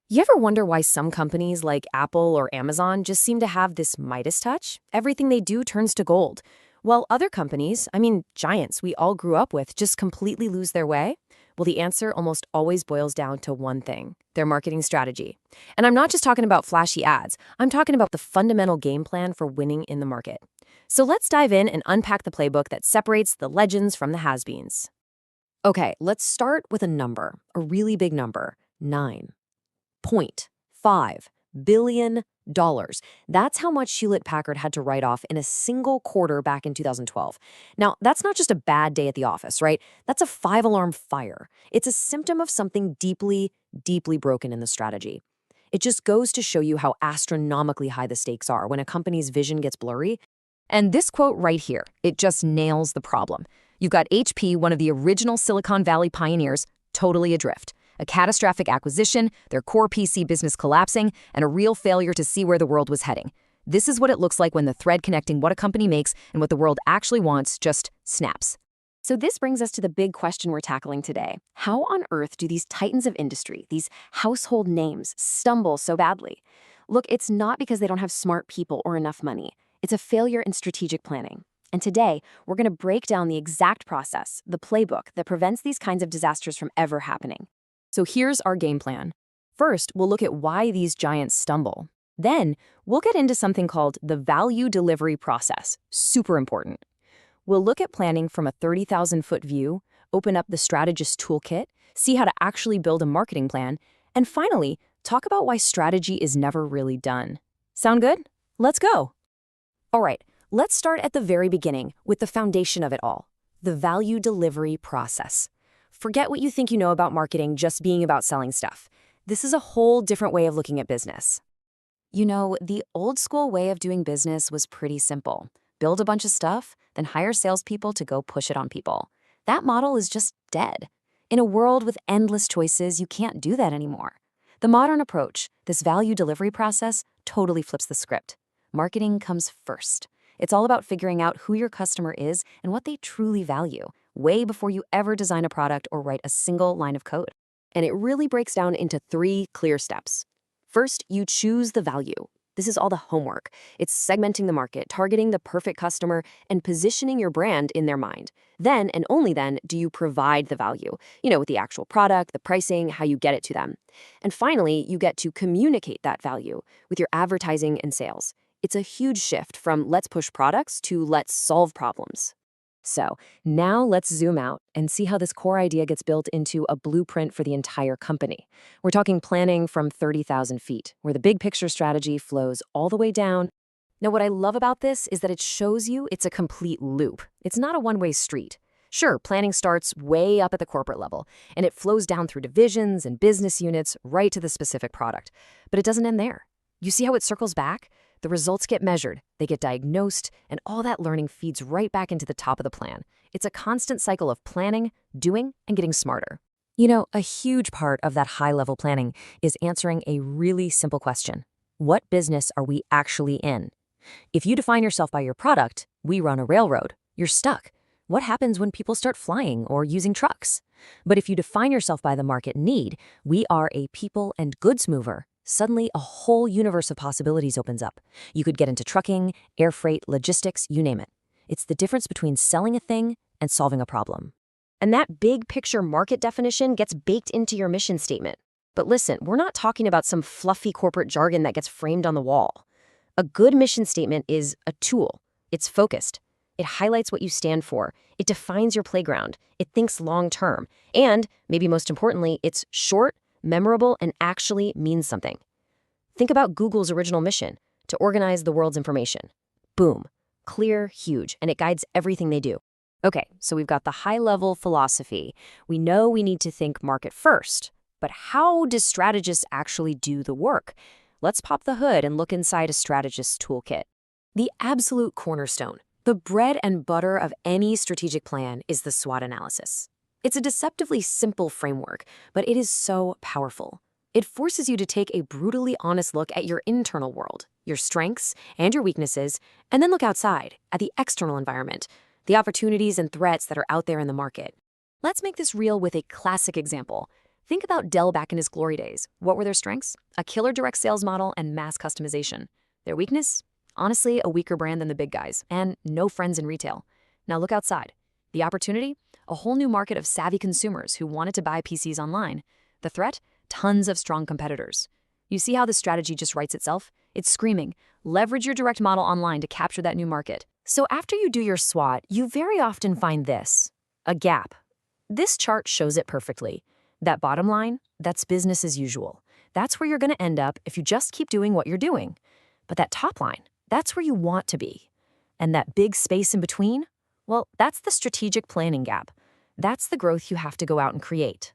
You ever wonder why some companies like Apple or Amazon just seem to have this Midas touch? Everything they do turns to gold. While other companies, giants we all grew up with, just completely lose their way? Well, the answer almost always boils down to one thing: their marketing strategy. And I'm not just talking about flashy ads, I'm talking about the fundamental game plan for winning in the market. So let's dive in and unpack the playbook that separates the legends from the has-beens. Okay, let's start with a number, a really big number: 9.5 billion. That's how much Hewlett Packard had to write off in a single quarter back in 2012. Now, that's not just a bad day at the office, right? That's a five-alarm fire. It's a symptom of something deeply, deeply broken in the strategy. It just goes to show you how astronomically high the stakes are when a company's vision gets blurry. And this quote right here, it just nails the problem. You've got HP, one of the original Silicon Valley pioneers, totally adrift. A catastrophic acquisition, their core PC business collapsing, and a real failure to see where the world was heading. This is what it looks like when the thread connecting what a company makes and what the world actually wants just snaps. So this brings us to the big question we're tackling today. How on earth do these titans of industry, these household names, stumble so badly? Look, it's not because they don't have smart people or enough money. It's a failure in strategic planning. And today, we're going to break down the exact process, the playbook that prevents these kinds of disasters from ever happening. So here's our game plan. First, we'll look at why these giants stumble. Then, we'll get into something called the value delivery process, super important. We'll look at planning from a 30,000-foot view, open up the strategist toolkit, see how to actually build a marketing plan, and finally, talk about why strategy is never really done. Sound good? Let's go. All right, let's start at the very beginning with the foundation of it all, the value delivery process. Forget what you think you know about marketing just being about selling stuff. This is a whole different way of looking at business. You know, the old school way of doing business was pretty simple. Build a bunch of stuff, then hire salespeople to go push it on people. That model is just dead. In a world with endless choices, you can't do that anymore. The modern approach, this value delivery process, totally flips the script. Marketing comes first. It's all about figuring out who your customer is and what they truly value, way before you ever design a product or write a single line of code. And it really breaks down into three clear steps. First, you choose the value. This is all the homework. It's segmenting the market, targeting the perfect customer, and positioning your brand in their mind. Then, and only then, do you provide the value, with the actual product, the pricing, how you get it to them. And finally, you get to communicate that value with your advertising and sales. It's a huge shift from let's push products to let's solve problems. So now let's zoom out and see how this core idea gets built into a blueprint for the entire company. We're talking planning from 30,000 feet, where the big picture strategy flows all the way down. Now, what I love about this is that it shows you it's a complete loop. It's not a one-way street. Sure, planning starts way up at the corporate level, and it flows down through divisions and business units right to the specific product. But it doesn't end there. You see how it circles back? The results get measured, they get diagnosed, and all that learning feeds right back into the top of the plan. It's a constant cycle of planning, doing, and getting smarter. A huge part of that high-level planning is answering a really simple question. What business are we actually in? If you define yourself by your product, we run a railroad. You're stuck. What happens when people start flying or using trucks? But if you define yourself by the market need, we are a people and goods mover. Suddenly, a whole universe of possibilities opens up. You could get into trucking, air freight, logistics, you name it. It's the difference between selling a thing and solving a problem. And that big picture market definition gets baked into your mission statement. But listen, we're not talking about some fluffy corporate jargon that gets framed on the wall. A good mission statement is a tool. It's focused. It highlights what you stand for. It defines your playground. It thinks long term. And, maybe most importantly, it's short, memorable, and actually means something. Think about Google's original mission, to organize the world's information. Boom. Clear, huge, and it guides everything they do. Okay, so we've got the high-level philosophy. We know we need to think market first, but how do strategists actually do the work? Let's pop the hood and look inside a strategist's toolkit. The absolute cornerstone, the bread and butter of any strategic plan, is the SWOT analysis. It's a deceptively simple framework, but it is so powerful. It forces you to take a brutally honest look at your internal world, your strengths and your weaknesses, and then look outside, at the external environment, the opportunities and threats that are out there in the market. Let's make this real with a classic example. Think about Dell back in his glory days. What were their strengths? A killer direct sales model and mass customization. Their weakness? Honestly, a weaker brand than the big guys, and no friends in retail. Now look outside. The opportunity? A whole new market of savvy consumers who wanted to buy PCs online. The threat? Tons of strong competitors. You see how this strategy just writes itself? It's screaming, leverage your direct model online to capture that new market. So after you do your SWOT, you very often find this, a gap. This chart shows it perfectly. That bottom line, that's business as usual. That's where you're going to end up if you just keep doing what you're doing. But that top line, that's where you want to be. And that big space in between, well, that's the strategic planning gap. That's the growth you have to go out and create.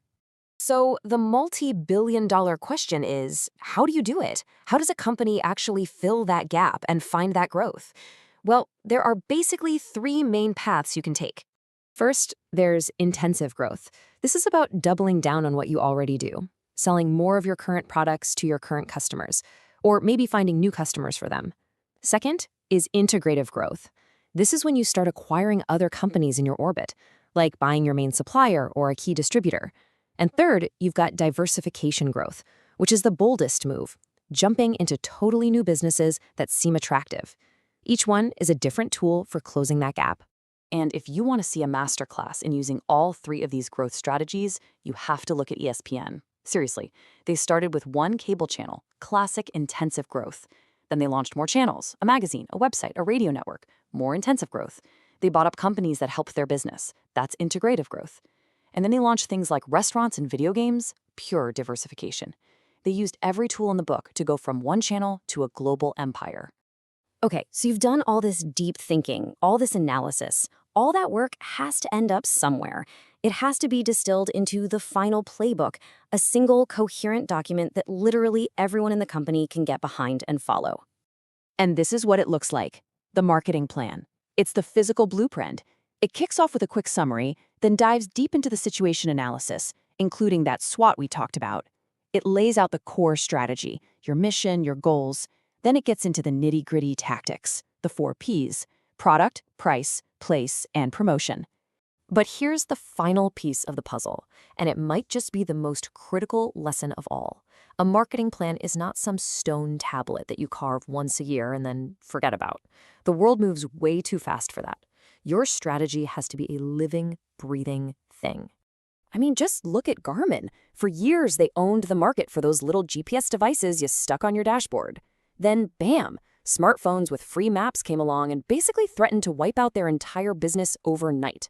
So the multi-billion-dollar question is, how do you do it? How does a company actually fill that gap and find that growth? Well, there are basically three main paths you can take. First, there's intensive growth. This is about doubling down on what you already do, selling more of your current products to your current customers, or maybe finding new customers for them. Second is integrative growth. This is when you start acquiring other companies in your orbit, like buying your main supplier or a key distributor. And third, you've got diversification growth, which is the boldest move, jumping into totally new businesses that seem attractive. Each one is a different tool for closing that gap. And if you want to see a masterclass in using all three of these growth strategies, you have to look at ESPN. Seriously, they started with one cable channel, classic intensive growth. Then they launched more channels, a magazine, a website, a radio network, more intensive growth. They bought up companies that helped their business. That's integrative growth. And then they launched things like restaurants and video games, pure diversification. They used every tool in the book to go from one channel to a global empire. Okay, so you've done all this deep thinking, all this analysis. All that work has to end up somewhere. It has to be distilled into the final playbook, a single coherent document that literally everyone in the company can get behind and follow. And this is what it looks like, the marketing plan. It's the physical blueprint. It kicks off with a quick summary, then dives deep into the situation analysis, including that SWOT we talked about. It lays out the core strategy, your mission, your goals. Then it gets into the nitty-gritty tactics, the 4 Ps: product, price, place, and promotion. But here's the final piece of the puzzle, and it might just be the most critical lesson of all. A marketing plan is not some stone tablet that you carve once a year and then forget about. The world moves way too fast for that. Your strategy has to be a living, breathing thing. I mean, just look at Garmin. For years, they owned the market for those little GPS devices you stuck on your dashboard. Then, bam, smartphones with free maps came along and basically threatened to wipe out their entire business overnight.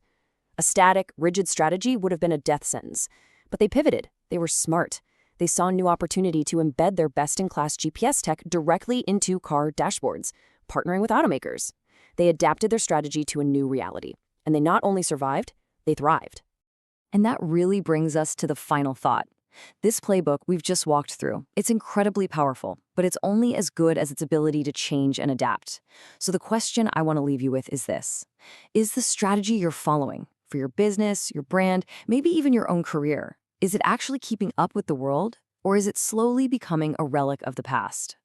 A static, rigid strategy would have been a death sentence. But they pivoted. They were smart. They saw a new opportunity to embed their best-in-class GPS tech directly into car dashboards, partnering with automakers. They adapted their strategy to a new reality. And they not only survived, they thrived. And that really brings us to the final thought. This playbook we've just walked through, it's incredibly powerful, but it's only as good as its ability to change and adapt. So the question I want to leave you with is this. Is the strategy you're following for your business, your brand, maybe even your own career, is it actually keeping up with the world, or is it slowly becoming a relic of the past?